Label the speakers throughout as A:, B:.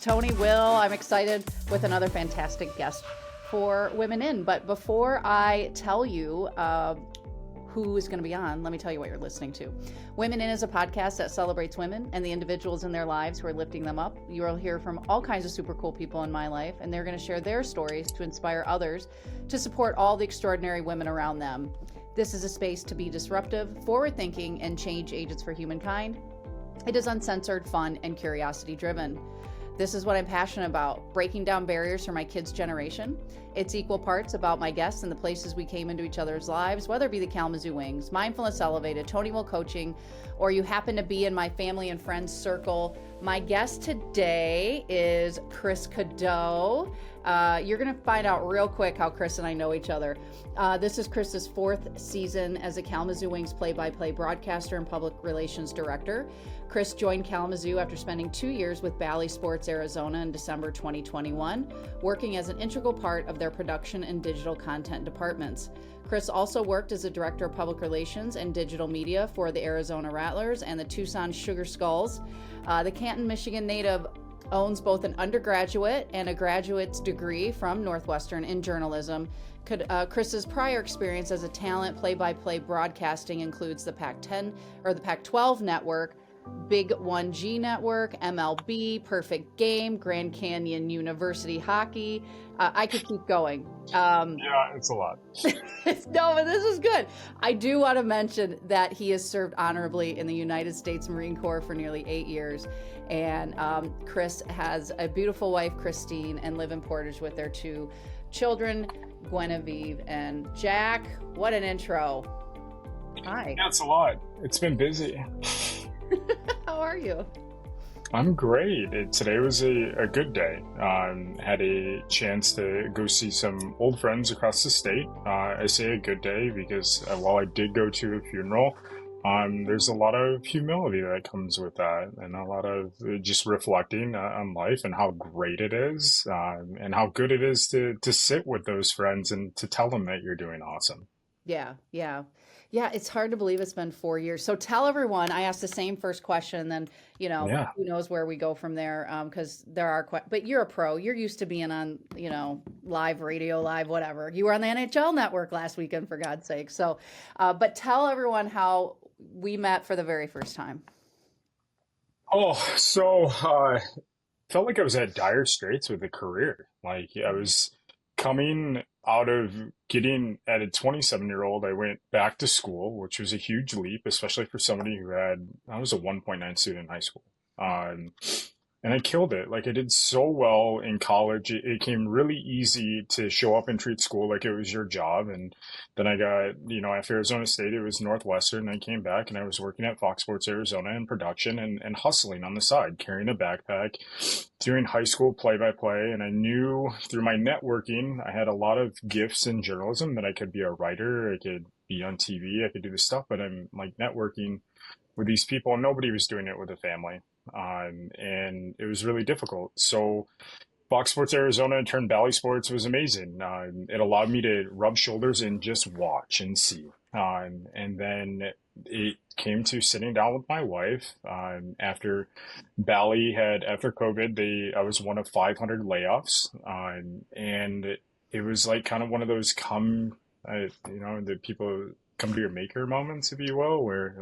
A: Tony, Will. I'm excited with another fantastic guest for Women In. But before I tell you who is going to be on, let me tell you what you're listening to. Women In is a podcast that celebrates women and the individuals in their lives who are lifting them up. You will hear from all kinds of super cool people in my life, and they're going to share their stories to inspire others to support all the extraordinary women around them. This is a space to be disruptive, forward-thinking, and change agents for humankind. It is uncensored, fun, and curiosity-driven. This is what I'm passionate about, breaking down barriers for my kids' generation. It's equal parts about my guests and the places we came into each other's lives, whether it be the Kalamazoo Wings, Mindfulness Elevated, Tony Will Coaching, or you happen to be in my family and friends circle. My guest today is Chris Cadeau. You're going to find out real quick how Chris and I know each other. This is Chris's fourth season as a Kalamazoo Wings play-by-play broadcaster and public relations director. Chris joined Kalamazoo after spending 2 years with Bally Sports Arizona in December 2021, working as an integral part of their production and digital content departments. Chris also worked as a director of public relations and digital media for the Arizona Rattlers and the Tucson Sugar Skulls. The Canton, Michigan native owns both an undergraduate and a graduate's degree from Northwestern in journalism. Chris's prior experience as a talent play-by-play broadcasting includes the Pac-10 or the Pac-12 network, Big 1G Network, MLB, Perfect Game, Grand Canyon University Hockey. I could keep going.
B: Yeah, it's a lot.
A: No, but this is good. I do want to mention that he has served honorably in the United States Marine Corps for nearly 8 years. And Chris has a beautiful wife, Christine, and live in Portage with their 2 children, Guinevere and Jack. What an intro. Hi.
B: Yeah, it's a lot. It's been busy.
A: How are you?
B: I'm great. Today was a good day. Had a chance to go see some old friends across the state. I say a good day because while I did go to a funeral, there's a lot of humility that comes with that, and a lot of just reflecting on life and how great it is, and how good it is to sit with those friends and to tell them that you're doing awesome.
A: Yeah, it's hard to believe it's been 4 years. So tell everyone, I asked the same first question, and then,
B: Yeah.
A: who knows where we go from there, because there are, but you're a pro. You're used to being on, live radio, live, whatever. You were on the NHL network last weekend, for God's sake. So, but tell everyone how we met for the very first time.
B: Felt like I was at dire straits with a career. Like I was coming out of getting at a 27-year-old, I went back to school, which was a huge leap, especially for somebody I was a 1.9 student in high school. And I killed it. Like I did so well in college. It came really easy to show up and treat school like it was your job. And then I got, after Arizona State, it was Northwestern. I came back and I was working at Fox Sports Arizona in production and hustling on the side, carrying a backpack, doing high school play-by-play. And I knew through my networking, I had a lot of gifts in journalism, that I could be a writer, I could be on TV, I could do this stuff, but I'm like networking with these people, and nobody was doing it with a family. And it was really difficult. So Fox Sports Arizona turned Bally Sports was amazing. It allowed me to rub shoulders and just watch and see. And then it came to sitting down with my wife after after COVID, I was one of 500 layoffs. And it was like kind of one of those that people come to your maker moments, if you will, where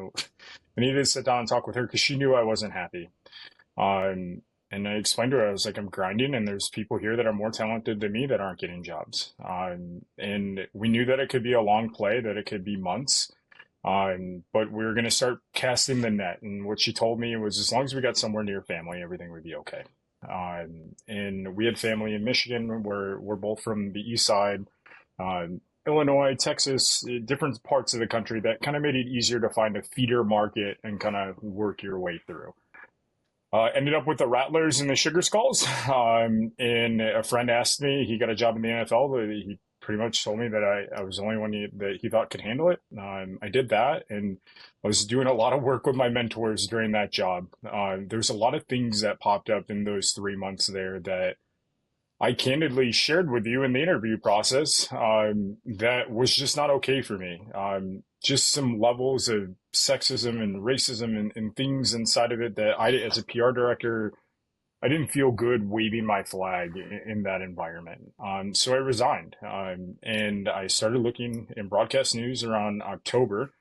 B: I needed to sit down and talk with her because she knew I wasn't happy. And I explained to her, I was like, I'm grinding and there's people here that are more talented than me that aren't getting jobs. And we knew that it could be a long play, that it could be months. But we were going to start casting the net. And what she told me was, as long as we got somewhere near family, everything would be okay. And we had family in Michigan. We're both from the east side. Illinois, Texas, different parts of the country that kind of made it easier to find a feeder market and kind of work your way through. Ended up with the Rattlers and the Sugar Skulls. And a friend asked me, he got a job in the NFL, but he pretty much told me that I was the only one that he thought could handle it. I did that, and I was doing a lot of work with my mentors during that job. There's a lot of things that popped up in those 3 months there that I candidly shared with you in the interview process, that was just not okay for me. Just some levels of sexism and racism and things inside of it that I, as a PR director, I didn't feel good waving my flag in that environment. So I resigned, and I started looking in broadcast news around October.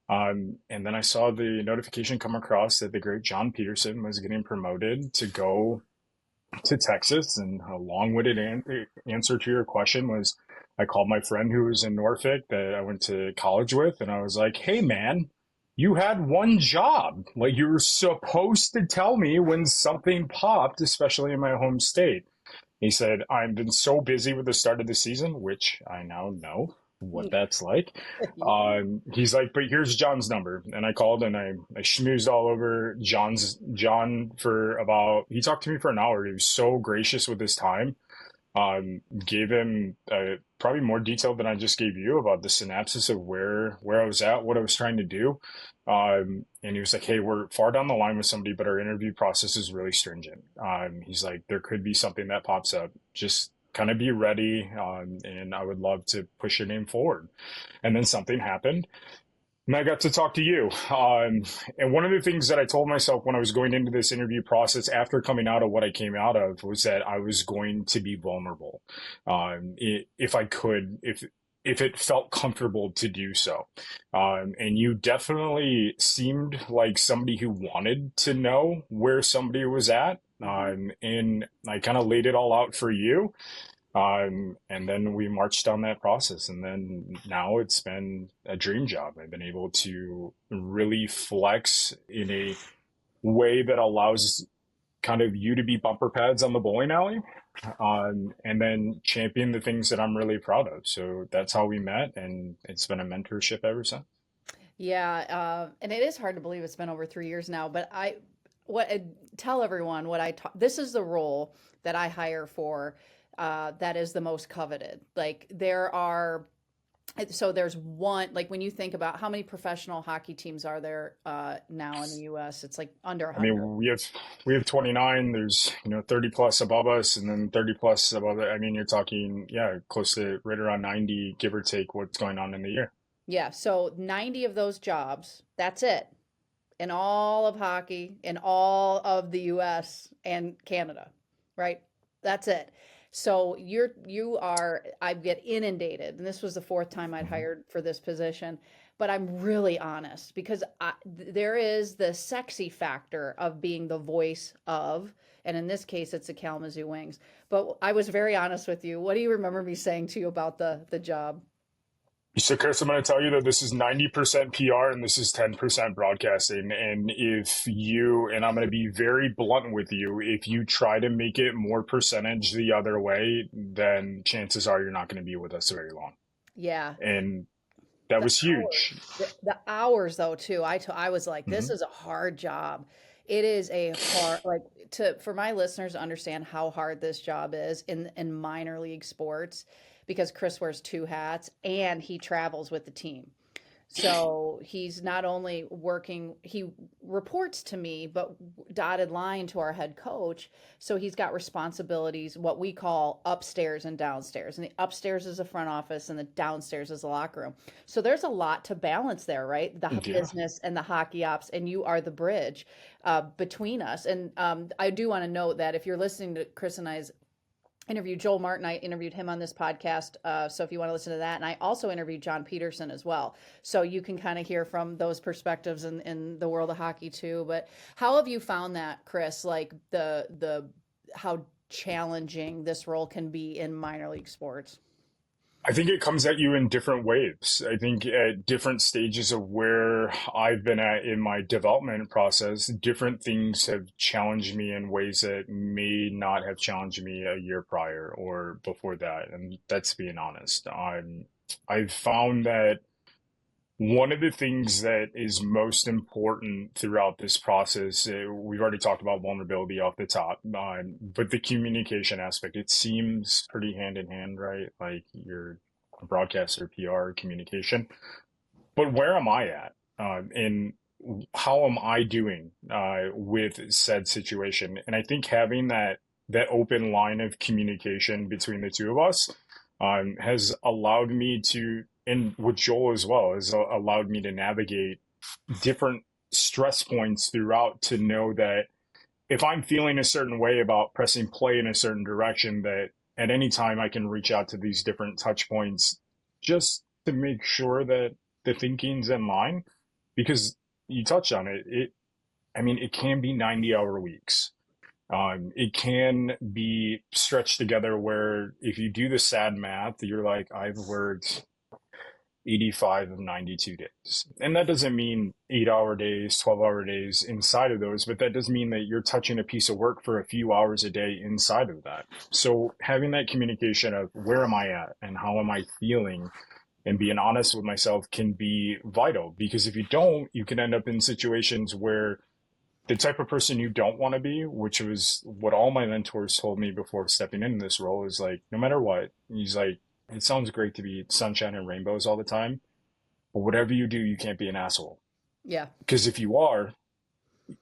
B: And then I saw the notification come across that the great John Peterson was getting promoted to go to Texas. And a long-winded answer to your question was, I called my friend who was in Norfolk that I went to college with, and I was like, "Hey, man, you had one job. Like, you were supposed to tell me when something popped, especially in my home state." He said, "I've been so busy with the start of the season," which I now know what that's like. He's like, "But here's John's number." And I called and I schmoozed all over John for about, he talked to me for an hour. He was so gracious with his time. Gave him probably more detail than I just gave you about the synopsis of where I was at, what I was trying to do. And he was like, "Hey, we're far down the line with somebody, but our interview process is really stringent." He's like, "There could be something that pops up. Just kind of be ready, and I would love to push your name forward." And then something happened, and I got to talk to you. And one of the things that I told myself when I was going into this interview process after coming out of what I came out of was that I was going to be vulnerable. If I could, if it felt comfortable to do so. And you definitely seemed like somebody who wanted to know where somebody was at. And I kind of laid it all out for you. And then we marched down that process. And then now it's been a dream job. I've been able to really flex in a way that allows kind of you to be bumper pads on the bowling alley, and then champion the things that I'm really proud of. So that's how we met, and it's been a mentorship ever since.
A: Yeah, and it is hard to believe it's been over 3 years now. But what tell everyone what this is the role that I hire for. That is the most coveted. Like there are, so there's one. Like when you think about how many professional hockey teams are there now in the U.S., it's like under
B: I
A: 100.
B: mean, we have 29. There's 30 plus above us, and then 30 plus above it. I mean, you're talking, yeah, close to right around 90, give or take, what's going on in the year.
A: Yeah, so 90 of those jobs. That's it in all of hockey in all of the US and Canada, right? That's it. So I get inundated, and this was the fourth time I'd
B: Mhm.
A: hired for this position, but I'm really honest because there is the sexy factor of being the voice of, and in this case, it's the Kalamazoo Wings. But I was very honest with you. What do you remember me saying to you about the job?
B: So, Chris, I'm going to tell you that this is 90% PR and this is 10% broadcasting. And I'm going to be very blunt with you, if you try to make it more percentage the other way, then chances are you're not going to be with us very long.
A: Yeah,
B: And that
A: the
B: was huge.
A: the hours though too. I was like, this
B: Mhm.
A: is a hard job. It is a hard, like, to for my listeners to understand how hard this job is in minor league sports, because Chris wears two hats and he travels with the team. So he's not only working, he reports to me, but dotted line to our head coach. So he's got responsibilities, what we call upstairs and downstairs. And the upstairs is the front office and the downstairs is the locker room. So there's a lot to balance there, right? The
B: Yeah.
A: business and the hockey ops, and you are the bridge between us. And I do want to note that if you're listening to Chris and I's interviewed Joel Martin. I interviewed him on this podcast. So if you want to listen to that, and I also interviewed John Peterson as well. So you can kind of hear from those perspectives in the world of hockey too. But how have you found that, Chris? Like how challenging this role can be in minor league sports?
B: I think it comes at you in different waves. I think at different stages of where I've been at in my development process, different things have challenged me in ways that may not have challenged me a year prior or before that. And that's being honest. I've found that one of the things that is most important throughout this process, we've already talked about vulnerability off the top, but the communication aspect, it seems pretty hand in hand, right? Like you're a broadcaster, PR, communication. But where am I at? And how am I doing with said situation? And I think having that open line of communication between the two of us has allowed me to, and with Joel as well, has allowed me to navigate different stress points throughout, to know that if I'm feeling a certain way about pressing play in a certain direction, that at any time I can reach out to these different touch points just to make sure that the thinking's in line. Because you touched on it, I mean, it can be 90-hour weeks. It can be stretched together where if you do the sad math, you're like, I've worked 85 of 92 days. And that doesn't mean 8-hour days, 12-hour days inside of those, but that does mean that you're touching a piece of work for a few hours a day inside of that. So having that communication of where am I at and how am I feeling and being honest with myself can be vital, because if you don't, you can end up in situations where the type of person you don't want to be, which was what all my mentors told me before stepping into this role, is like, no matter what, he's like, it sounds great to be sunshine and rainbows all the time, but whatever you do, you can't be an asshole.
A: Yeah.
B: Because if you are,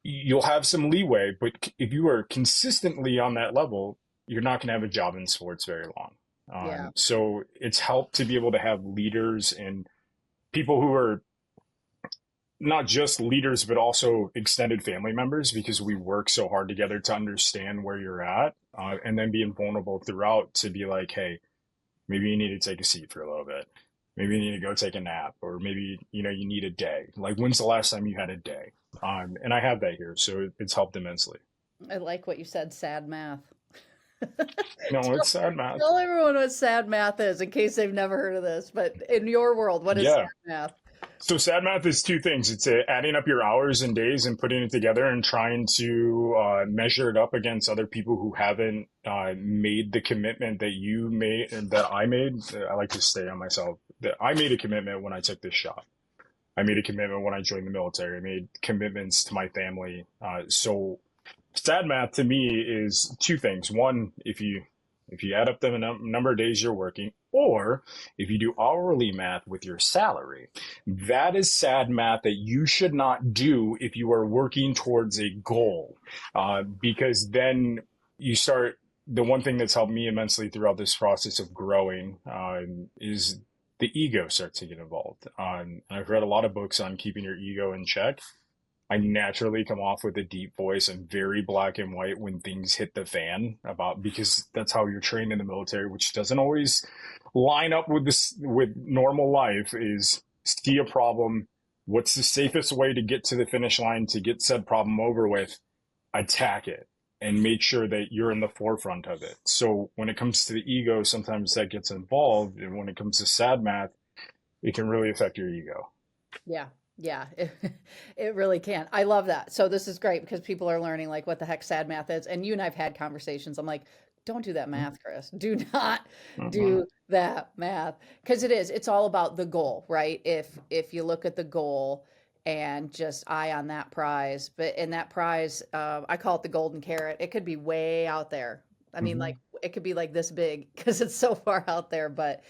B: you'll have some leeway, but if you are consistently on that level, you're not going to have a job in sports very long.
A: Yeah.
B: So it's helped to be able to have leaders and people who are not just leaders, but also extended family members, because we work so hard together to understand where you're at, and then being vulnerable throughout to be like, hey, maybe you need to take a seat for a little bit. Maybe you need to go take a nap, or maybe, you need a day. Like, when's the last time you had a day? And I have that here. So it's helped immensely.
A: I like what you said, sad math.
B: No,
A: tell,
B: it's sad, man.
A: tell everyone what sad math is in case they've never heard of this. But in your world, what is sad
B: Yeah.
A: math?
B: So sad math is two things. It's adding up your hours and days and putting it together and trying to measure it up against other people who haven't made the commitment that you made and that I made. I like to stay on myself. That I made a commitment when I took this job. I made a commitment when I joined the military. I made commitments to my family. So sad math to me is two things. One, if you add up the number of days you're working, or if you do hourly math with your salary, that is sad math that you should not do if you are working towards a goal, because then you start. The one thing that's helped me immensely throughout this process of growing is the ego starts to get involved. I've read a lot of books on keeping your ego in check. I naturally come off with a deep voice and very black and white when things hit the fan, because that's how you're trained in the military, which doesn't always line up with normal life. Is see a problem, what's the safest way to get to the finish line to get said problem over with, attack it and make sure that you're in the forefront of it. So when it comes to the ego, sometimes that gets involved, and when it comes to sad math, it can really affect your ego.
A: Yeah. Yeah, it really can. I love that. So this is great because people are learning like what the heck sad math is. And you and I've had conversations. I'm like, don't do that math, Chris. Do not
B: Mm-hmm.
A: do that math. Because it's all about the goal, right? If you look at the goal and just eye on that prize, but in that prize, I call it the golden carrot. It could be way out there. I mean,
B: Mm-hmm.
A: like it could be like this big because it's so far out there. But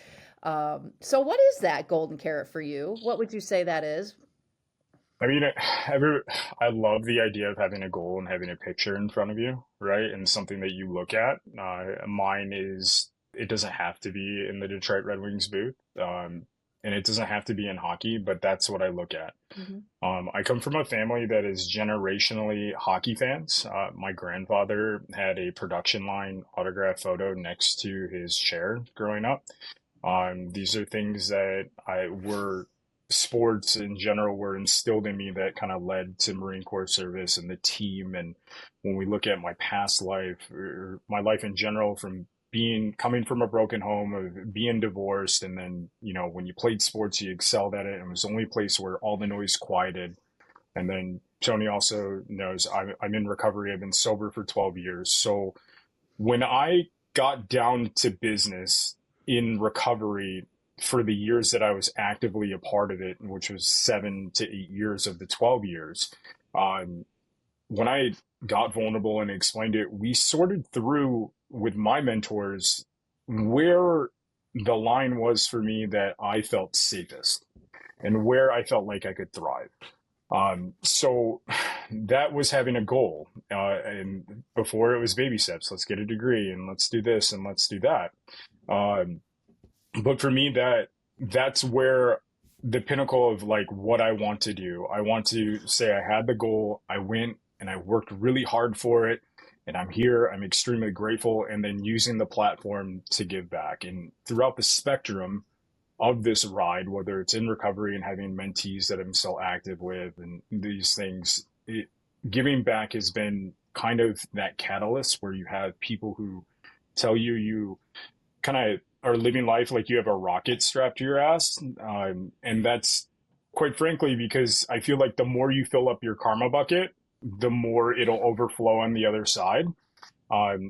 A: so what is that golden carrot for you? What would you say that is?
B: I mean, I love the idea of having a goal and having a picture in front of you, right? And something that you look at. Mine is, it doesn't have to be in the Detroit Red Wings booth. And it doesn't have to be in hockey, but that's what I look at.
A: Mhm.
B: I come from a family that is generationally hockey fans. My grandfather had a production line autograph photo next to his chair growing up. These are things that I were sports in general were instilled in me that kind of led to Marine Corps service and the team. And when we look at my past life or my life in general, from coming from a broken home, of being divorced, and then when you played sports, you excelled at it, and it was the only place where all the noise quieted. And then Tony also knows I'm in recovery. I've been sober for 12 years. So when I got down to business in recovery for the years that I was actively a part of it, which was 7 to 8 years of the 12 years, um, when I got vulnerable and explained it, we sorted through with my mentors where the line was for me that I felt safest and where I felt like I could thrive. So that was having a goal. And before, it was baby steps. Let's get a degree and let's do this and let's do that. Um, but for me, that's where the pinnacle of like what I want to do. I want to say I had the goal. I went and I worked really hard for it. And I'm here, I'm extremely grateful, and then using the platform to give back. And throughout the spectrum of this ride, whether it's in recovery and having mentees that I'm still active with and these things, giving back has been kind of that catalyst where you have people who tell you you kind of are living life like you have a rocket strapped to your ass. And that's quite frankly because I feel like the more you fill up your karma bucket, the more it'll overflow on the other side.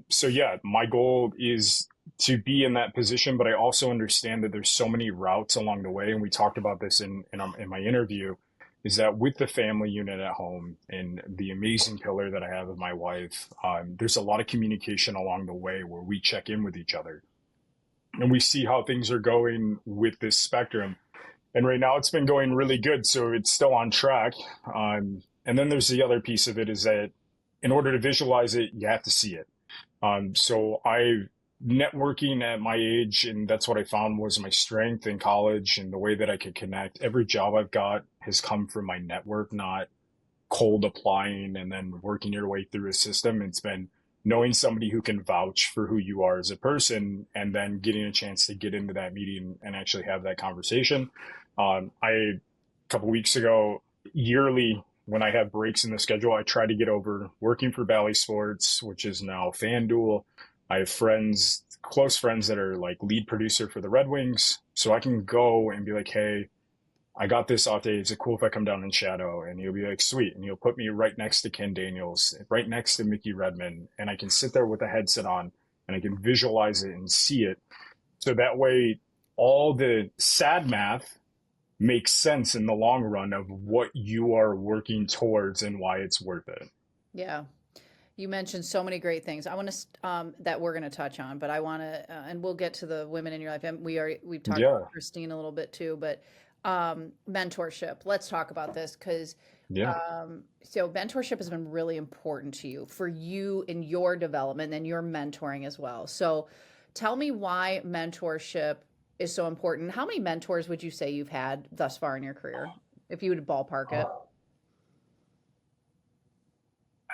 B: So yeah, my goal is to be in that position, but I also understand that there's so many routes along the way, and we talked about this in my interview. Is that with the family unit at home and the amazing pillar that I have of my wife, there's a lot of communication along the way where we check in with each other and we see how things are going with this spectrum. And right now it's been going really good, so it's still on track. And then there's the other piece of it is that in order to visualize it, you have to see it. So I networking at my age, and that's what I found was my strength in college and the way that I could connect. Every job I've got has come from my network, not cold applying and then working your way through a system. It's been knowing somebody who can vouch for who you are as a person and then getting a chance to get into that meeting and actually have that conversation. A couple weeks ago, yearly, when I have breaks in the schedule, I try to get over working for Bally Sports, which is now FanDuel. I have friends, close friends that are like lead producer for the Red Wings. So I can go and be like, hey, I got this off day. Is it cool if I come down and shadow? And he'll be like, sweet. And he'll put me right next to Ken Daniels, right next to Mickey Redmond. And I can sit there with a headset on and I can visualize it and see it. So that way, all the sad math makes sense in the long run of what you are working towards and why it's worth it.
A: Yeah. You mentioned so many great things. I want to that we're going to touch on, but I want to, and we'll get to the women in your life. And we've talked
B: Yeah.
A: about Christine a little bit too, but mentorship. Let's talk about this because
B: Yeah.
A: so mentorship has been really important to you for you in your development and your mentoring as well. So tell me why mentorship is so important. How many mentors would you say you've had thus far in your career, if you would ballpark it?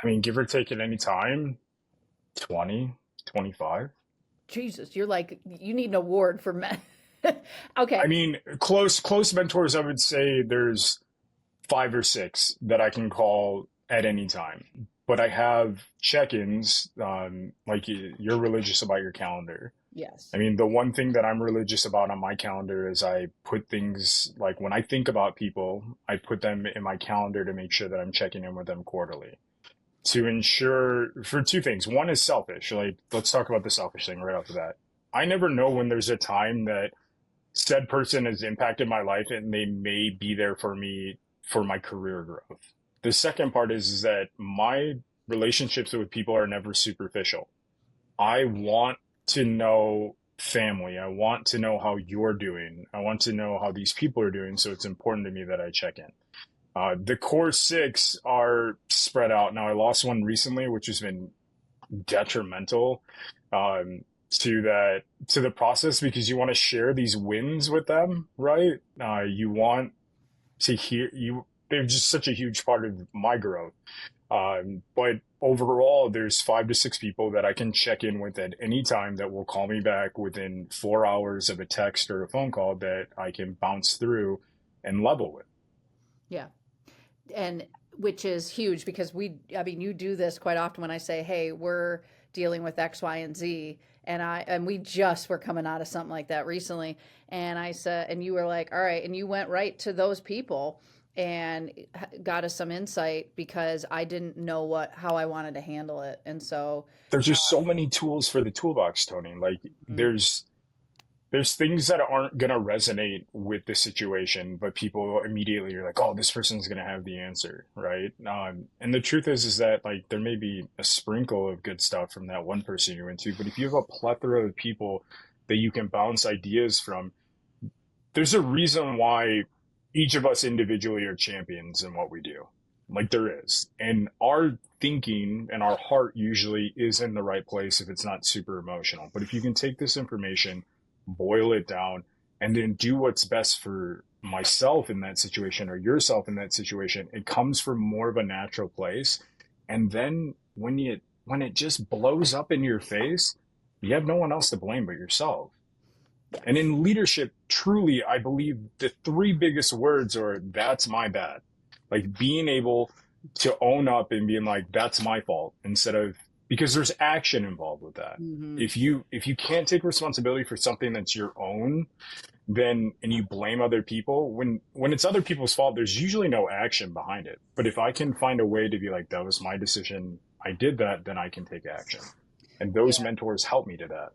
B: I mean, give or take at any time, 20, 25.
A: Jesus, you're like, you need an award for men. Okay.
B: I mean, close mentors, I would say there's 5 or 6 that I can call at any time. But I have check-ins, like you're religious about your calendar.
A: Yes.
B: I mean, the one thing that I'm religious about on my calendar is I put things like when I think about people, I put them in my calendar to make sure that I'm checking in with them quarterly to ensure for 2 things. One is selfish. Like, let's talk about the selfish thing right off the bat. I never know when there's a time that said person has impacted my life and they may be there for me for my career growth. The second part is that my relationships with people are never superficial. I want to know family. I want to know how you're doing. I want to know how these people are doing. So it's important to me that I check in. The core 6 are spread out. Now, I lost one recently, which has been detrimental to the process because you want to share these wins with them, right? You want to hear you. They're just such a huge part of my growth. But overall, there's 5 to 6 people that I can check in with at any time that will call me back within 4 hours of a text or a phone call that I can bounce through and level with.
A: Yeah. And which is huge because I mean, you do this quite often when I say, hey, we're dealing with X, Y, and Z. And we just were coming out of something like that recently. And I said, and you were like, all right. And you went right to those people and got us some insight because I didn't know how I wanted to handle it. And so
B: There's just so many tools for the toolbox, Tony. Like there's things that aren't going to resonate with the situation, but people immediately are like, oh, this person's going to have the answer, right? And the truth is that like there may be a sprinkle of good stuff from that one person you're into, but if you have a plethora of people that you can bounce ideas from, there's a reason why each of us individually are champions in what we do. Like there is. And our thinking and our heart usually is in the right place if it's not super emotional. But if you can take this information, boil it down, and then do what's best for myself in that situation or yourself in that situation, it comes from more of a natural place. And then when it just blows up in your face, you have no one else to blame but yourself. And
A: Yes.
B: in leadership, truly, I believe the three biggest words are that's my bad. Like being able to own up and being like, that's my fault instead of, because there's action involved with that.
A: Hmm.
B: If you can't take responsibility for something that's your own, then and you blame other people, when it's other people's fault, there's usually no action behind it. But if I can find a way to be like, that was my decision, I did that, then I can take action. And those
A: Yeah.
B: mentors help me to that.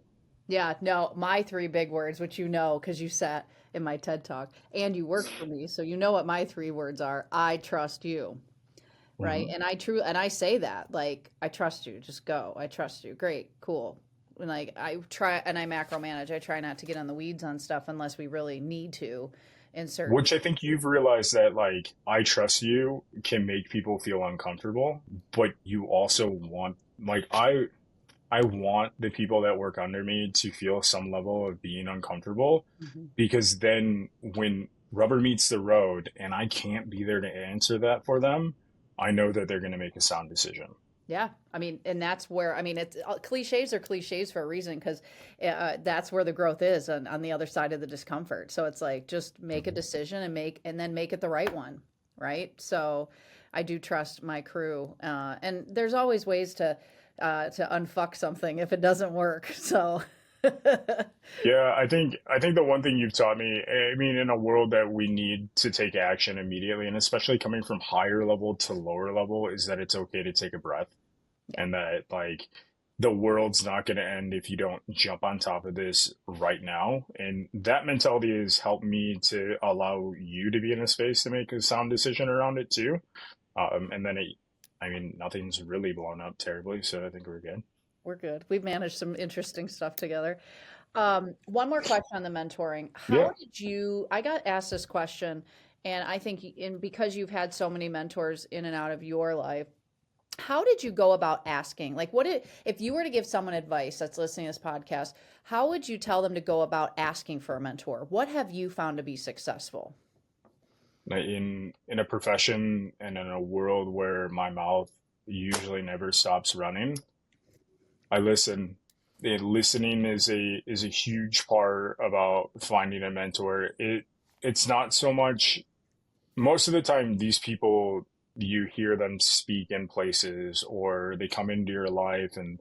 A: Yeah. No, my three big words, which you know, because you sat in my TED talk and you worked for me. So you know what my three words are. I trust you. Right.
B: Mm-hmm.
A: And I say that, like, I trust you, just go. I trust you. Great. Cool. And like, I try and I macro manage. I try not to get on the weeds on stuff unless we really need to in certain.
B: Which I think you've realized that like I trust you can make people feel uncomfortable, but you also want like I want the people that work under me to feel some level of being uncomfortable
A: Mhm.
B: because then when rubber meets the road and I can't be there to answer that for them, I know that they're going to make a sound decision.
A: Yeah, I mean, and that's where I mean, it's cliches are cliches for a reason because that's where the growth is on the other side of the discomfort. So it's like just make a
B: Mhm.
A: decision and then make it the right one, right? So I do trust my crew, and there's always ways to unfuck something if it doesn't work. So
B: Yeah, I think the one thing you've taught me, I mean, in a world that we need to take action immediately, and especially coming from higher level to lower level, is that it's okay to take a breath
A: yeah,
B: and that like the world's not going to end if you don't jump on top of this right now. And that mentality has helped me to allow you to be in a space to make a sound decision around it too. And then I mean, nothing's really blown up terribly, so I think we're good.
A: we're good. We've managed some interesting stuff together. One more question on the mentoring.
B: Yeah.
A: I got asked this question, and I think, because you've had so many mentors in and out of your life, how did you go about asking? Like, if you were to give someone advice that's listening to this podcast, how would you tell them to go about asking for a mentor? What have you found to be successful?
B: In a profession and in a world where my mouth usually never stops running, I listen. And listening is a huge part about finding a mentor. It's not so much most of the time these people you hear them speak in places or they come into your life and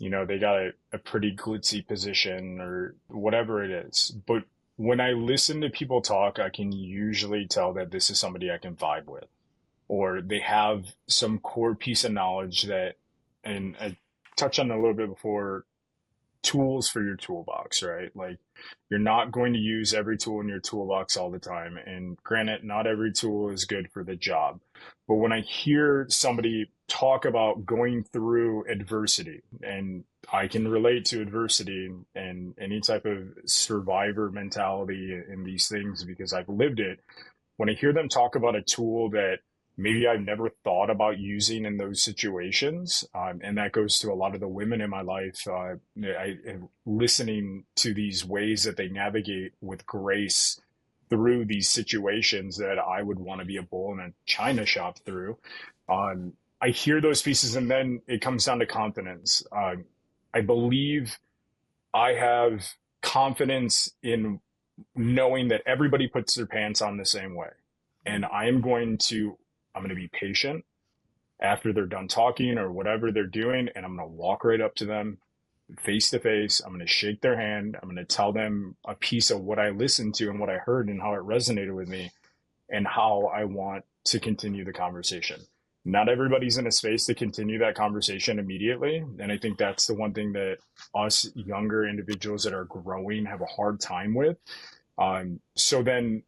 B: they got a pretty glitzy position or whatever it is. But when I listen to people talk, I can usually tell that this is somebody I can vibe with, or they have some core piece of knowledge that, and I touched on it a little bit before, tools for your toolbox, right? Like you're not going to use every tool in your toolbox all the time. And granted, not every tool is good for the job. But when I hear somebody talk about going through adversity, and I can relate to adversity and any type of survivor mentality in these things because I've lived it, when I hear them talk about a tool that maybe I've never thought about using in those situations, and that goes to a lot of the women in my life, listening to these ways that they navigate with grace through these situations that I would want to be a bull in a china shop through. I hear those pieces, and then it comes down to confidence. I believe I have confidence in knowing that everybody puts their pants on the same way. And I'm going to be patient after they're done talking or whatever they're doing. And I'm going to walk right up to them face to face. I'm going to shake their hand. I'm going to tell them a piece of what I listened to and what I heard and how it resonated with me and how I want to continue the conversation. Not everybody's in a space to continue that conversation immediately. And I think that's the one thing that us younger individuals that are growing have a hard time with. So then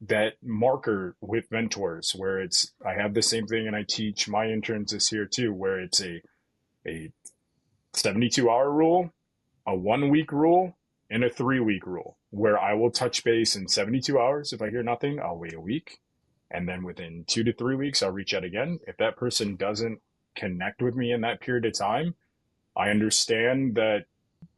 B: that marker with mentors where I have the same thing and I teach my interns this here too, where it's a 72-hour rule, a 1 week rule, and a 3 week rule where I will touch base in 72 hours. If I hear nothing, I'll wait a week. And then within 2 to 3 weeks, I'll reach out again. If that person doesn't connect with me in that period of time, I understand that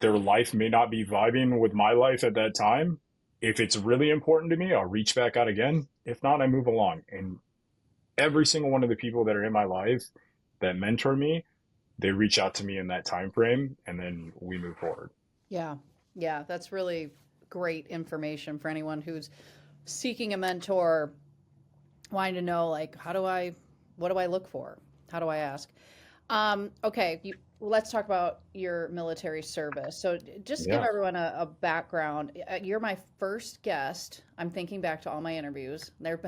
B: their life may not be vibing with my life at that time. If it's really important to me, I'll reach back out again. If not, I move along. And every single one of the people that are in my life that mentor me, they reach out to me in that time frame, and then we move forward.
A: Yeah. Yeah. That's really great information for anyone who's seeking a mentor, wanting to know, like, what do I look for? How do I ask? Okay, let's talk about your military service. So, just give
B: Yeah.
A: everyone a background. You're my first guest. I'm thinking back to all my interviews. I've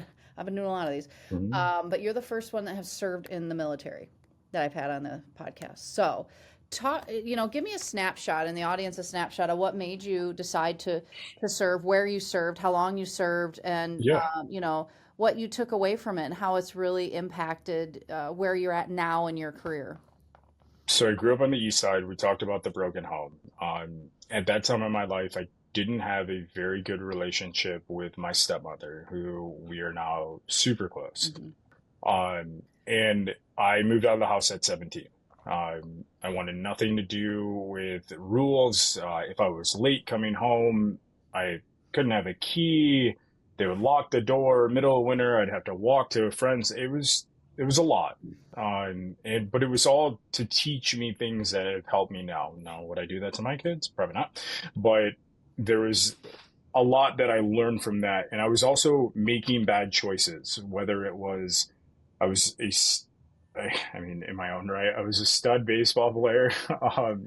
A: been doing a lot of these,
B: Mhm.
A: but you're the first one that has served in the military that I've had on the podcast. So, give me a snapshot, and the audience a snapshot of what made you decide to serve, where you served, how long you served, and
B: Yeah.
A: what you took away from it, and how it's really impacted where you're at now in your career.
B: So I grew up on the east side. We talked about the broken home. At that time in my life, I didn't have a very good relationship with my stepmother, who we are now super close.
A: Hmm.
B: And I moved out of the house at 17. I wanted nothing to do with rules. If I was late coming home, I couldn't have a key. They would lock the door. Middle of winter, I'd have to walk to a friend's. It was a lot. But it was all to teach me things that have helped me now. Now, would I do that to my kids? Probably not. But there was a lot that I learned from that, and I was also making bad choices. Whether it was, I was a I mean, in my own right, I was a stud baseball player.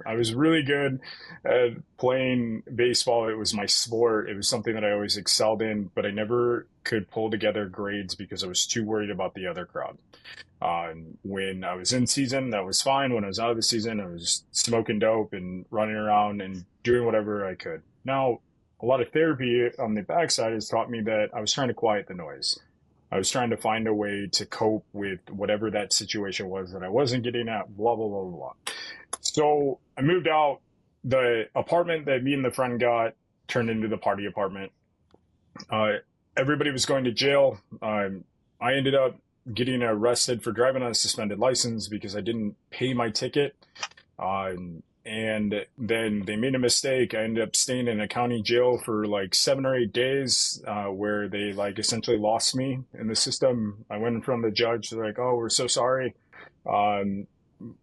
B: I was really good at playing baseball. It was my sport. It was something that I always excelled in, but I never could pull together grades because I was too worried about the other crowd. When I was in season, that was fine. When I was out of the season, I was smoking dope and running around and doing whatever I could. Now, a lot of therapy on the backside has taught me that I was trying to quiet the noise. I was trying to find a way to cope with whatever that situation was that I wasn't getting at, blah, blah, blah, blah. So I moved out. The apartment that me and the friend got turned into the party apartment. Uh, Everybody was going to jail. I ended up getting arrested for driving on a suspended license because I didn't pay my ticket. And then they made a mistake. I ended up staying in a county jail for like 7 or 8 days, where they like essentially lost me in the system. I went in front of the judge. They're like, "Oh, we're so sorry. Um,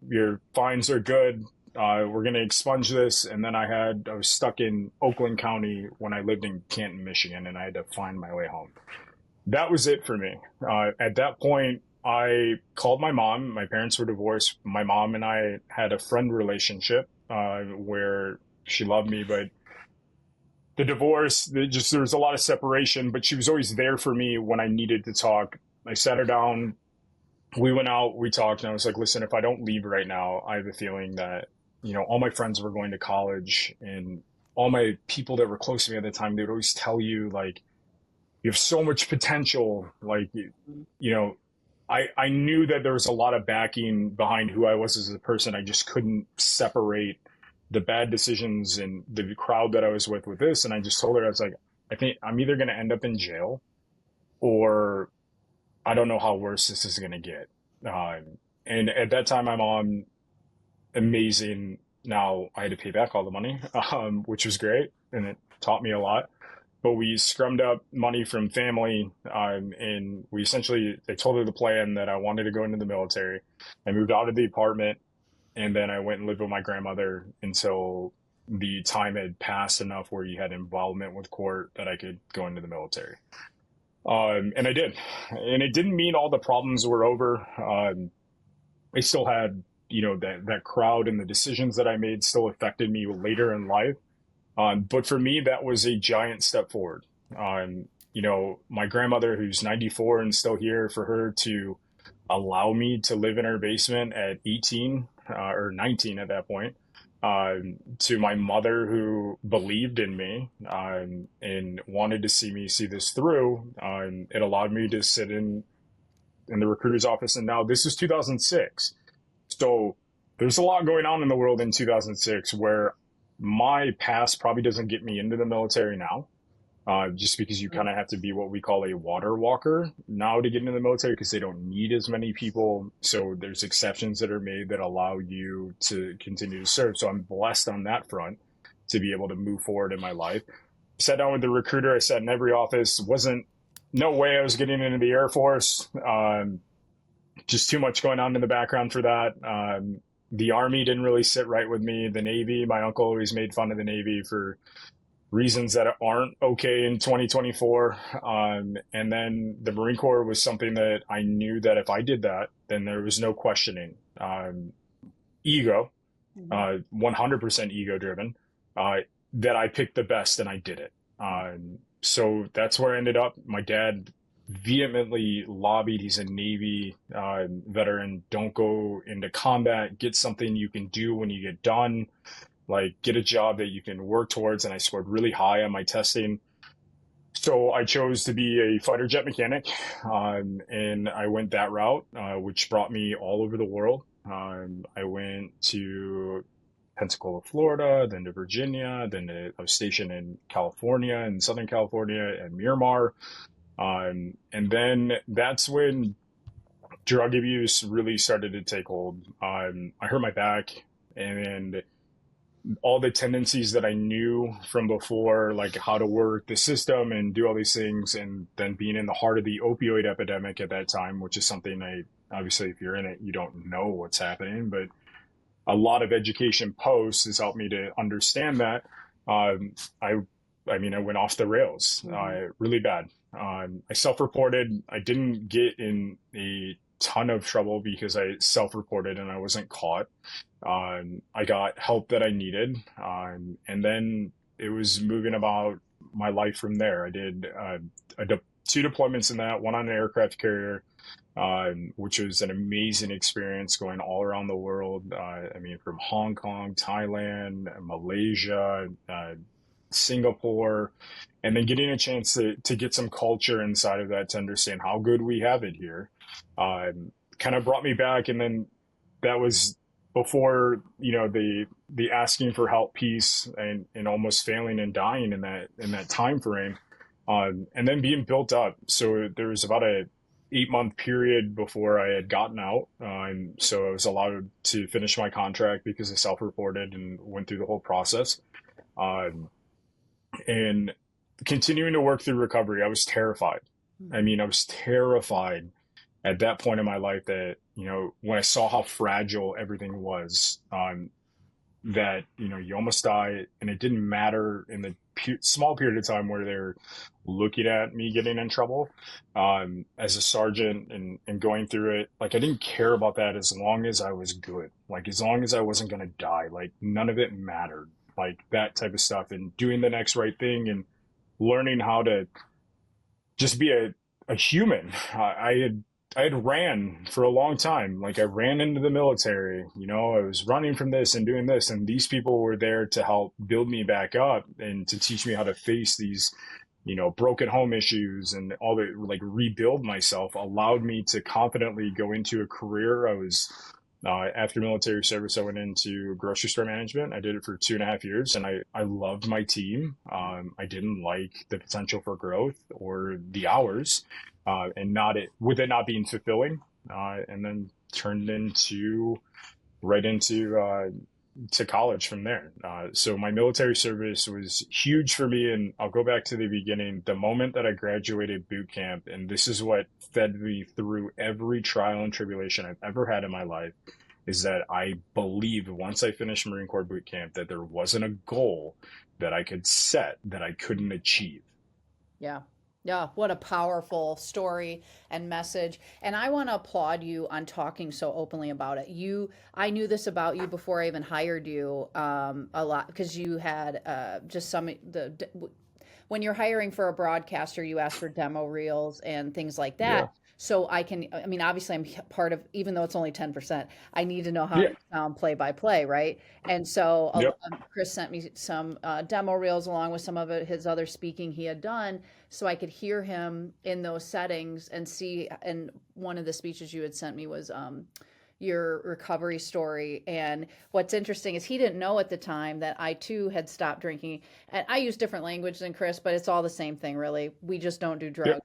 B: your fines are good. We're going to expunge this." And then I was stuck in Oakland County when I lived in Canton, Michigan, and I had to find my way home. That was it for me. At that point, I called my mom. My parents were divorced. My mom and I had a friend relationship where she loved me, but the divorce, there was a lot of separation, but she was always there for me when I needed to talk. I sat her down. We went out, we talked, and I was like, "Listen, if I don't leave right now, I have a feeling that, all my friends were going to college, and all my people that were close to me at the time, they would always tell you, like, you have so much potential. Like, I knew that there was a lot of backing behind who I was as a person. I just couldn't separate the bad decisions and the crowd that I was with this. And I just told her, I was like, I think I'm either going to end up in jail, or I don't know how worse this is going to get. And at that time, my mom, amazing. Now I had to pay back all the money, which was great. And it taught me a lot. But we scrummed up money from family, and they told her the plan that I wanted to go into the military. I moved out of the apartment, and then I went and lived with my grandmother until the time had passed enough where you had involvement with court that I could go into the military. And I did. And it didn't mean all the problems were over. I still had, that crowd, and the decisions that I made still affected me later in life. But for me, that was a giant step forward. My grandmother, who's 94 and still here, for her to allow me to live in her basement at 18 or 19 at that point, to my mother, who believed in me and wanted to see me see this through. It allowed me to sit in the recruiter's office. And now this is 2006. So there's a lot going on in the world in 2006 where my past probably doesn't get me into the military now, just because you kind of have to be what we call a water walker now to get into the military, because they don't need as many people. So there's exceptions that are made that allow you to continue to serve. So I'm blessed on that front to be able to move forward in my life. Sat down with the recruiter. I sat in every office. No way I was getting into the Air Force. just too much going on in the background for that. The Army didn't really sit right with me. The Navy, my uncle always made fun of the Navy for reasons that aren't okay in 2024. And then the Marine Corps was something that I knew that if I did that, then there was no questioning. Ego,
A: Mhm.
B: 100% ego driven, that I picked the best and I did it. So that's where I ended up. My dad vehemently lobbied. He's a Navy veteran. Don't go into combat. Get something you can do when you get done. Like, get a job that you can work towards. And I scored really high on my testing. So I chose to be a fighter jet mechanic, and I went that route, which brought me all over the world. I went to Pensacola, Florida, then to Virginia, I was stationed in California, in Southern California, and Miramar. And then that's when drug abuse really started to take hold. I hurt my back, and all the tendencies that I knew from before, like how to work the system and do all these things, and then being in the heart of the opioid epidemic at that time, which is something obviously, if you're in it, you don't know what's happening, but a lot of education posts has helped me to understand that. Um, I, I mean, I went off the rails,
A: Mhm.
B: really bad. I self-reported. I didn't get in a ton of trouble because I self-reported and I wasn't caught. I got help that I needed, and then it was moving about my life from there. I did two deployments in that, one on an aircraft carrier, which was an amazing experience going all around the world. I mean, from Hong Kong, Thailand, Malaysia, Singapore, and then getting a chance to get some culture inside of that to understand how good we have it here. Kind of brought me back, and then that was before, the asking for help piece, and almost failing and dying in that time frame, and then being built up. So there was about a 8 month period before I had gotten out, and so I was allowed to finish my contract because I self-reported and went through the whole process. Um, and continuing to work through recovery, I was terrified. I
A: Mhm.
B: mean, I was terrified at that point in my life that, when I saw how fragile everything was, that, you almost die, and it didn't matter in the small period of time where they're looking at me getting in trouble, as a sergeant, and going through it. Like, I didn't care about that as long as I was good. Like, as long as I wasn't going to die, like, none of it mattered. Like, that type of stuff, and doing the next right thing, and learning how to just be a human. I had ran for a long time. Like, I ran into the military, I was running from this and doing this, and these people were there to help build me back up and to teach me how to face these, broken home issues, and all the, like, rebuild myself, allowed me to confidently go into a career. After military service, I went into grocery store management. I did it for 2.5 years, and I loved my team. I didn't like the potential for growth or the hours, and not it with it not being fulfilling. And then turned into right into to college from there. So my military service was huge for me, and I'll go back to the beginning. The moment that I graduated boot camp, and this is what fed me through every trial and tribulation I've ever had in my life, is that I believed once I finished Marine Corps boot camp that there wasn't a goal that I could set that I couldn't achieve.
A: Yeah. Yeah, what a powerful story and message. And I want to applaud you on talking so openly about it. I knew this about you before I even hired you, a lot because you had just when you're hiring for a broadcaster, you ask for demo reels and things like
B: Yeah.
A: that. So I mean, obviously, I'm part of, even though it's only 10%, I need to know how
B: Yeah.
A: you sound play by play, right? And so
B: Yep.
A: Chris sent me some demo reels along with some of his other speaking he had done, so I could hear him in those settings and see. And one of the speeches you had sent me was your recovery story. And what's interesting is he didn't know at the time that I too had stopped drinking. And I use different language than Chris, but it's all the same thing, really. We just don't do
B: Yep.
A: drugs.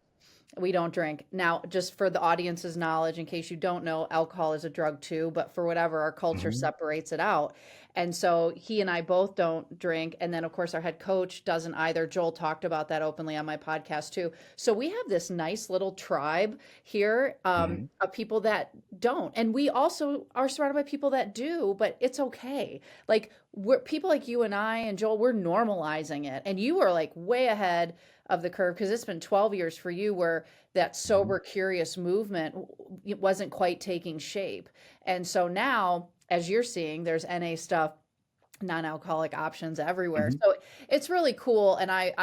A: We don't drink. Now, just for the audience's knowledge, in case you don't know, alcohol is a drug too, but for whatever, our culture
B: Hmm.
A: separates it out. And so he and I both don't drink. And then, of course, our head coach doesn't either. Joel talked about that openly on my podcast too. So we have this nice little tribe here
B: Hmm.
A: of people that don't. And we also are surrounded by people that do, but it's okay. Like, we're people like you and I and Joel, we're normalizing it. And you are like way ahead of the curve because it's been 12 years for you where that
B: Hmm.
A: sober curious movement it wasn't quite taking shape. And so now as you're seeing there's NA stuff, non-alcoholic options everywhere.
B: Hmm.
A: So it's really cool and I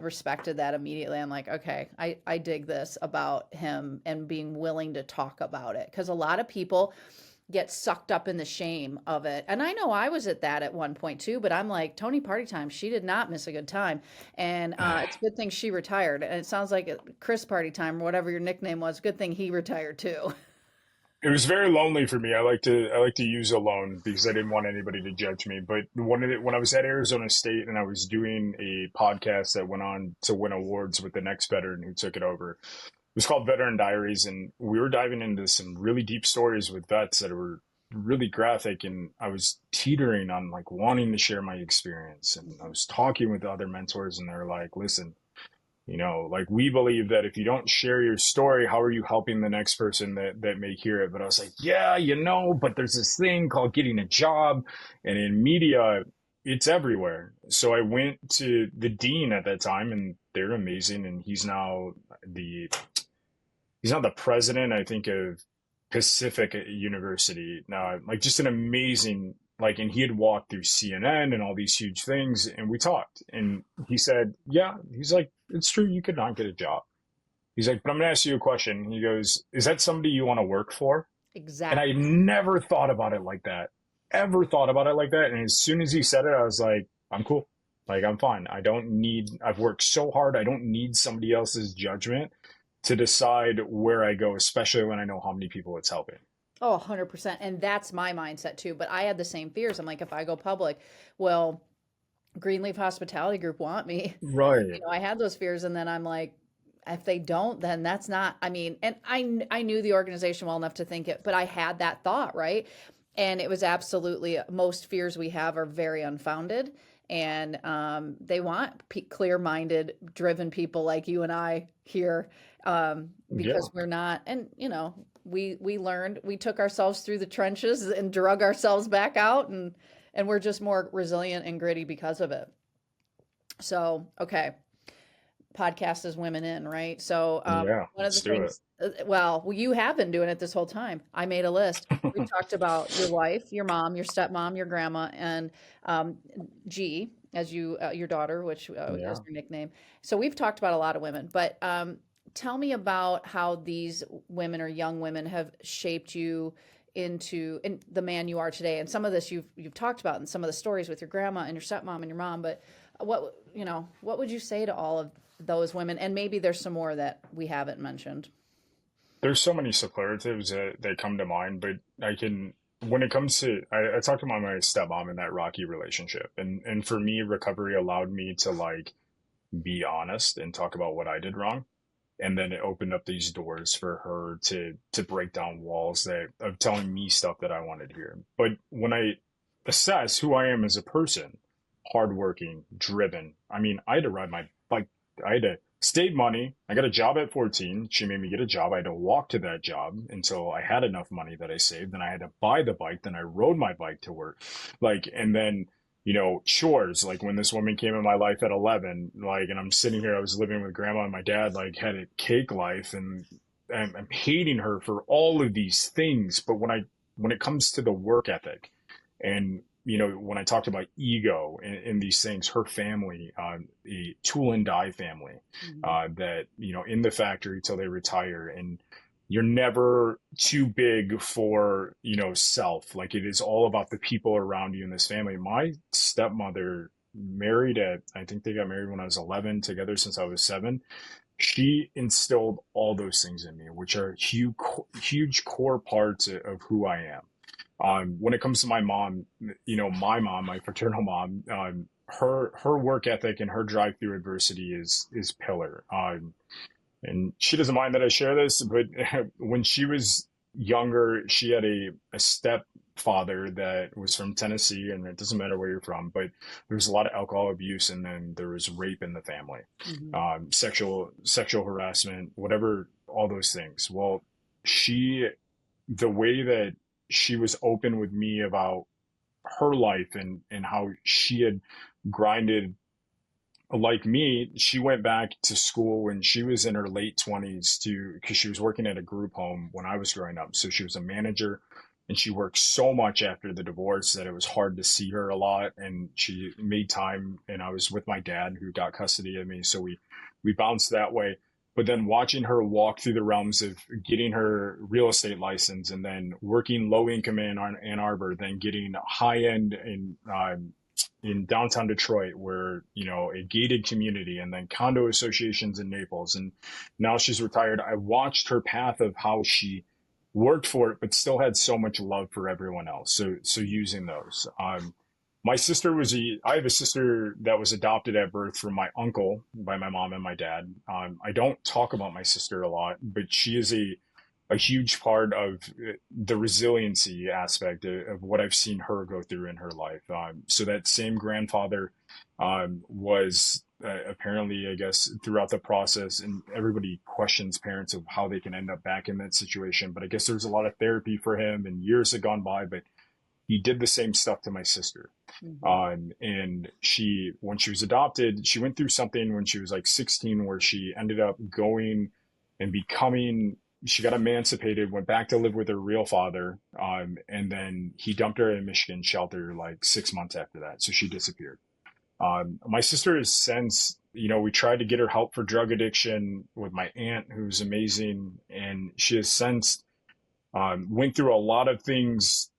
A: respected that immediately. I'm like, okay, I dig this about him and being willing to talk about it because a lot of people get sucked up in the shame of it. And I know I was at that at one point too, but I'm like, Tony Party Time, she did not miss a good time. And it's a good thing she retired. And it sounds like Chris Party Time, or whatever your nickname was, good thing he retired too.
B: It was very lonely for me. I like to use alone because I didn't want anybody to judge me. But when I was at Arizona State and I was doing a podcast that went on to win awards with the next veteran who took it over, it was called Veteran Diaries, and we were diving into some really deep stories with vets that were really graphic. And I was teetering on like wanting to share my experience, and I was talking with other mentors, and they're like, "Listen, like we believe that if you don't share your story, how are you helping the next person that may hear it?" But I was like, yeah, but there's this thing called getting a job, and in media, it's everywhere. So I went to the dean at that time, and they're amazing, and the he's now the president, I think, of Pacific University. Now, like just an amazing like, and he had walked through CNN and all these huge things, and we talked, and he said, "Yeah," he's like, "It's true, you could not get a job." He's like, "But I'm gonna ask you a question." He goes, "Is that somebody you want to work for?" And I
A: Exactly.
B: never thought about it like that, ever thought about it like that. And as soon as he said it, I was like, "I'm cool. Like, I'm fine. I've worked so hard. I don't need somebody else's judgment to decide where I go, especially when I know how many people it's helping."
A: Oh, 100%. And that's my mindset too. But I had the same fears. I'm like, if I go public, well, Greenleaf Hospitality Group want me.
B: Right.
A: I had those fears, and then I'm like, if they don't, then that's not, I mean, and I knew the organization well enough to think it, but I had that thought, right? And it was absolutely, most fears we have are very unfounded. And they want clear-minded, driven people like you and I here
B: Yeah.
A: because we're not, and we learned, we took ourselves through the trenches and drug ourselves back out, and we're just more resilient and gritty because of it. So, okay, podcast is Women In, right? So,
B: Yeah.
A: one of the
B: Let's do it.
A: things, well, you have been doing it this whole time. I made a list. We talked about your wife, your mom, your stepmom, your grandma, and G, as your daughter, which is
B: Yeah.
A: your nickname. So we've talked about a lot of women, but tell me about how these women or young women have shaped you into and the man you are today. And some of this you've talked about in some of the stories with your grandma and your stepmom and your mom, but what would you say to all of those women? And maybe there's some more that we haven't mentioned.
B: There's so many superlatives that come to mind, but when it comes to, I talked about my stepmom in that rocky relationship. And for me, recovery allowed me to like be honest and talk about what I did wrong. And then it opened up these doors for her to break down walls of telling me stuff that I wanted to hear. But when I assess who I am as a person, hardworking, driven, I mean, I had to ride my bike. I had to save money. I got a job at 14. She made me get a job. I had to walk to that job until I had enough money that I saved. Then I had to buy the bike. Then I rode my bike to work. Like, and then chores, like when this woman came in my life at 11, like, and I'm sitting here, I was living with grandma and my dad, like, had a cake life, and I'm hating her for all of these things. But when it comes to the work ethic, and, when I talked about ego in these things, her family, a tool and die family,
A: Mhm.
B: that, in the factory till they retire, and you're never too big for self. Like, it is all about the people around you in this family. My stepmother married at, I think they got married when I was 11, together since I was 7. She instilled all those things in me, which are huge core parts of who I am. When it comes to my mom, my fraternal mom, her work ethic and her drive through adversity is pillar. And she doesn't mind that I share this, but when she was younger, she had a stepfather that was from Tennessee, and it doesn't matter where you're from, but there was a lot of alcohol abuse, and then there was rape in the family,
A: Mm-hmm.
B: sexual harassment, whatever, all those things. Well, she, the way that she was open with me about her life and how she had grinded like me, she went back to school when she was in her late 20s to because she was working at a group home when I was growing up. So she was a manager and she worked so much after the divorce that it was hard to see her a lot. And she made time, and I was with my dad who got custody of me. So we bounced that way. But then watching her walk through the realms of getting her real estate license and then working low income in Ann Arbor, then getting high end in downtown Detroit, where, a gated community, and then condo associations in Naples. And now she's retired. I watched her path of how she worked for it, but still had so much love for everyone else. So using those. My sister I have a sister that was adopted at birth from my uncle by my mom and my dad. I don't talk about my sister a lot, but she is a huge part of the resiliency aspect of what I've seen her go through in her life. So that same grandfather was apparently, I guess, throughout the process, and everybody questions parents of how they can end up back in that situation. But I guess there's a lot of therapy for him, and years had gone by, but he did the same stuff to my sister. And when she was adopted, she went through something when she was like 16, where she ended up going and becoming, she got emancipated, went back to live with her real father. And then he dumped her in a Michigan shelter like 6 months after that. So she disappeared. My sister has since, we tried to get her help for drug addiction with my aunt, who's amazing. And she has since went through a lot of things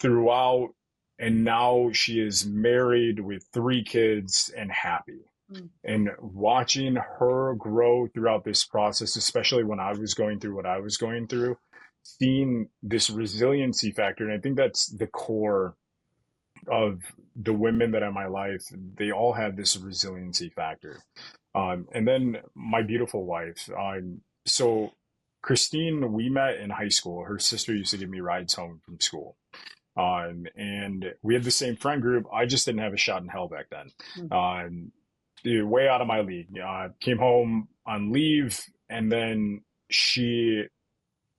B: throughout, and now she is married with 3 kids and happy. And watching her grow throughout this process, especially when I was going through what I was going through, seeing this resiliency factor, and I think that's the core of the women that are in my life. They all have this resiliency factor. And then my beautiful wife. So Christine, we met in high school. Her sister used to give me rides home from school. And we had the same friend group. I just didn't have a shot in hell back then. Way out of my league. Came home on leave, and then she,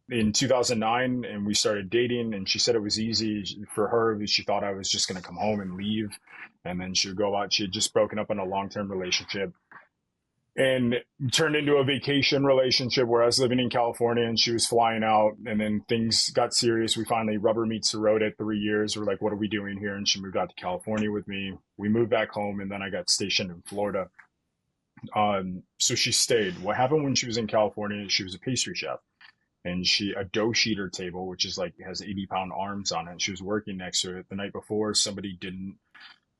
B: in 2009, and we started dating, and she said it was easy for her because she thought I was just going to come home and leave, and then she would go out. She had just broken up in a long-term relationship and turned into a vacation relationship where I was living in California and she was flying out, and then things got serious. We finally, rubber meets the road at 3 years. We're like, what are we doing here? And she moved out to California with me. We moved back home, and then I got stationed in Florida. So she stayed. What happened when she was in California, she was a pastry chef, and a dough sheeter table, which is like, has 80-pound arms on it. She was working next to it. The night before, somebody didn't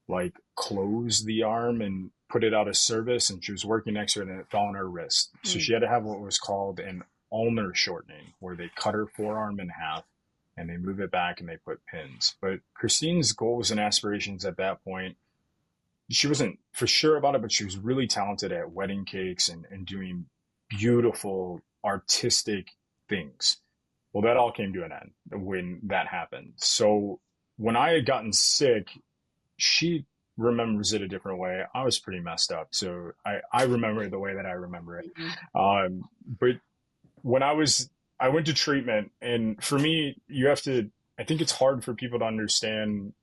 B: like close the arm and put it out of service, and she was working next to it, and it fell on her wrist. So she had to have what was called an ulnar shortening, where they cut her forearm in half and they move it back and they put pins. But Christine's goals and aspirations at that point, she wasn't for sure about it, but she was really talented at wedding cakes and doing beautiful artistic things. Well, that all came to an end when that happened. So when I had gotten sick, she remembers it a different way. I was pretty messed up, so I remember it the way that I remember it. But when I went to treatment, and for me, I think it's hard for people to understand.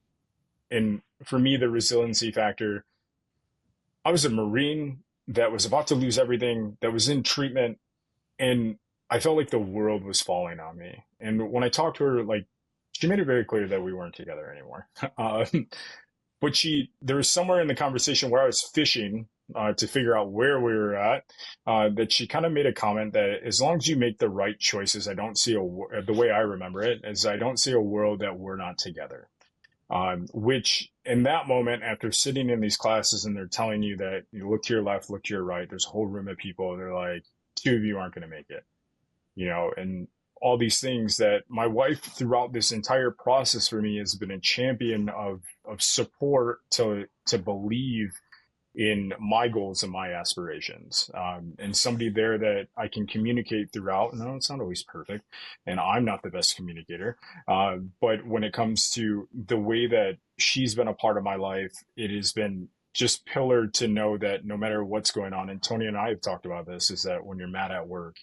B: And for me, the resiliency factor, I was a Marine that was about to lose everything, that was in treatment, and I felt like the world was falling on me. And when I talked to her, like, she made it very clear that we weren't together anymore. But there was somewhere in the conversation where I was fishing to figure out where we were at, that she kind of made a comment that as long as you make the right choices, I don't see the way I remember it is I don't see a world that we're not together. Which in that moment, after sitting in these classes and they're telling you that you look to your left, look to your right, there's a whole room of people. They're like, 2 of you aren't going to make it, and all these things, that my wife throughout this entire process for me has been a champion of support to believe in my goals and my aspirations, and somebody there that I can communicate throughout. No, it's not always perfect, and I'm not the best communicator. But when it comes to the way that she's been a part of my life, it has been just pillared to know that no matter what's going on, and Tony and I have talked about this, is that when you're mad at work,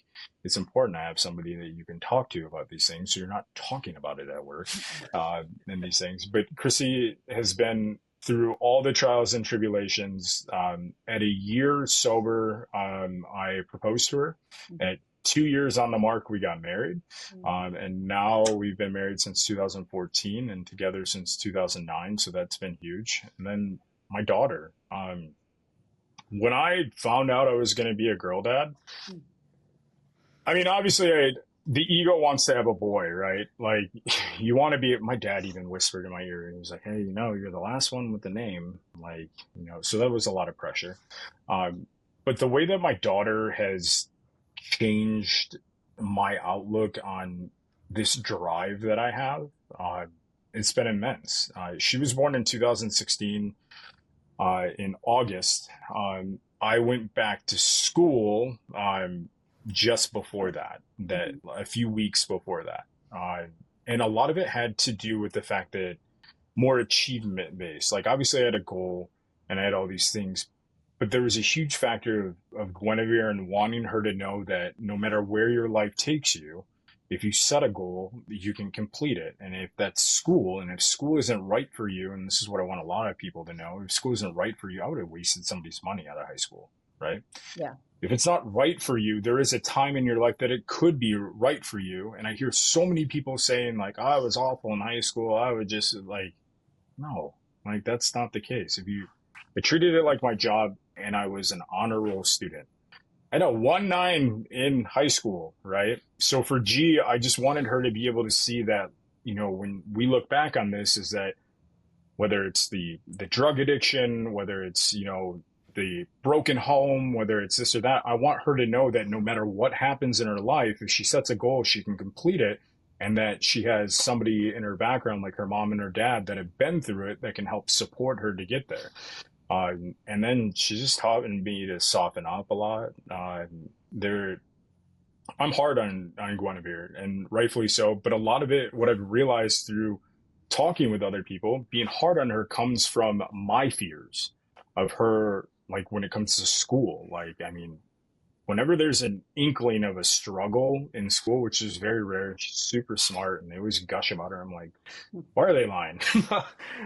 B: it's important to have somebody that you can talk to about these things, so you're not talking about it at work, and these things. But Chrissy has been through all the trials and tribulations. At a year sober, I proposed to her. At 2 years on the mark, we got married. And now we've been married since 2014 and together since 2009. So that's been huge. And then my daughter. When I found out I was going to be a girl dad, I mean, obviously, the ego wants to have a boy, right? Like, you want to be. My dad even whispered in my ear, and he was like, "Hey, you're the last one with the name." Like, so that was a lot of pressure. But the way that my daughter has changed my outlook on this drive that I have, it's been immense. She was born in 2016. In August, I went back to school just before that a few weeks before that. And a lot of it had to do with the fact that more achievement based. Like, obviously I had a goal and I had all these things, but there was a huge factor of Guinevere and wanting her to know that no matter where your life takes you, if you set a goal, you can complete it. And if that's school, and if school isn't right for you, and this is what I want a lot of people to know, if school isn't right for you, I would have wasted somebody's money out of high school, right?
A: Yeah.
B: If it's not right for you, there is a time in your life that it could be right for you. And I hear so many people saying, like, oh, I was awful in high school. I would just, like, no, like, that's not the case. I treated it like my job, and I was an honor roll student. I had a 1.9 in high school, right? So for G, I just wanted her to be able to see that, when we look back on this, is that whether it's the drug addiction, whether it's, the broken home, whether it's this or that, I want her to know that no matter what happens in her life, if she sets a goal, she can complete it, and that she has somebody in her background, like her mom and her dad, that have been through it, that can help support her to get there. And then she just taught me to soften up a lot. I'm hard on Guinevere, and rightfully so. But a lot of it, what I've realized through talking with other people, being hard on her comes from my fears of her, like when it comes to school. Like, I mean, whenever there's an inkling of a struggle in school, which is very rare, she's super smart and they always gush about her. I'm like, why are they lying?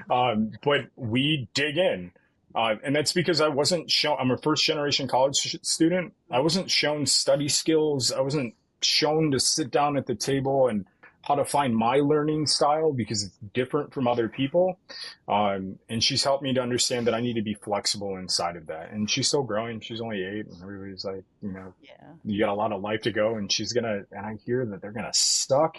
B: But we dig in. And that's because I wasn't shown, I'm a first generation college student. I wasn't shown study skills. I wasn't shown to sit down at the table and how to find my learning style, because it's different from other people. And she's helped me to understand that I need to be flexible inside of that. And she's still growing. She's only 8, and everybody's like, you got a lot of life to go. And and I hear that they're going to suck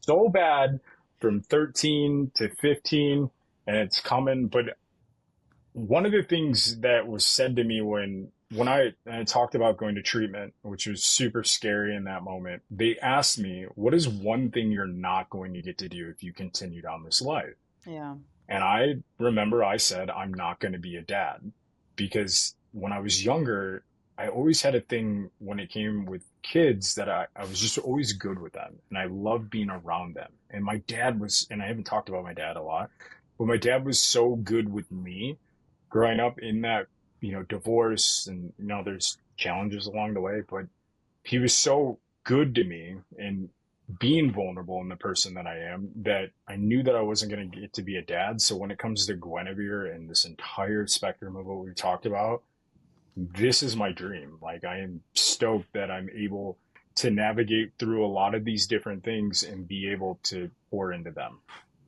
B: so bad from 13 to 15, and it's coming. But one of the things that was said to me when I talked about going to treatment, which was super scary in that moment, they asked me, what is one thing you're not going to get to do if you continue down this life?
A: Yeah.
B: And I remember I said, I'm not going to be a dad, because when I was younger, I always had a thing when it came with kids that I was just always good with them, and I loved being around them. And my dad was, and I haven't talked about my dad a lot, but my dad was so good with me growing up in that, divorce, and, there's challenges along the way, but he was so good to me and being vulnerable in the person that I am, that I knew that I wasn't going to get to be a dad. So when it comes to Guinevere and this entire spectrum of what we talked about, this is my dream. Like, I am stoked that I'm able to navigate through a lot of these different things and be able to pour into them.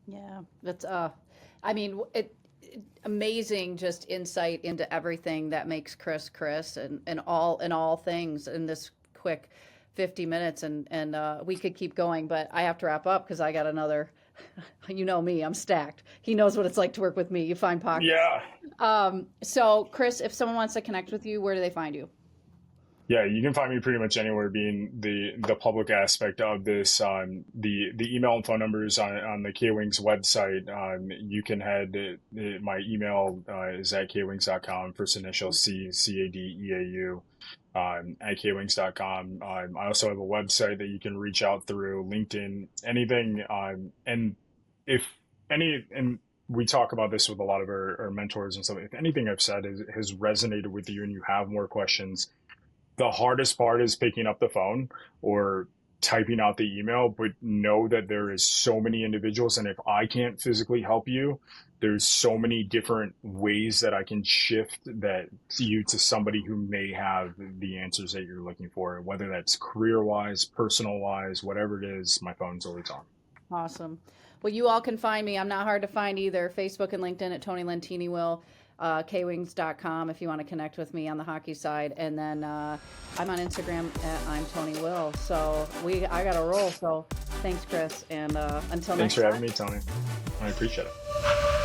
A: Yeah. That's, I mean, amazing just insight into everything that makes Chris and all things in this quick 50 minutes, and we could keep going, but I have to wrap up because I got another. Me, I'm stacked. He knows what it's like to work with me. You find pockets.
B: Yeah.
A: So Chris, if someone wants to connect with you, where do they find you?
B: Yeah, you can find me pretty much anywhere. Being the public aspect of this, the email and phone numbers on the K-Wings website. You can head. My email is at kwings.com. First initial CADEAU. At kwings.com. I also have a website that you can reach out through LinkedIn, anything. And if and we talk about this with a lot of our mentors and stuff. If anything I've said has resonated with you and you have more questions, the hardest part is picking up the phone or typing out the email, but know that there is so many individuals. And if I can't physically help you, there's so many different ways that I can shift that you to somebody who may have the answers that you're looking for, whether that's career wise, personal wise, whatever it is, my phone's always on.
A: Awesome. Well, you all can find me. I'm not hard to find either. Facebook and LinkedIn at Tony Lentini Will. Kwings.com if you want to connect with me on the hockey side. And then I'm on Instagram at I'm Tony Will. So I got to roll. So thanks, Chris. And until
B: Thanks
A: next
B: for
A: time.
B: having me, Tony. I appreciate it.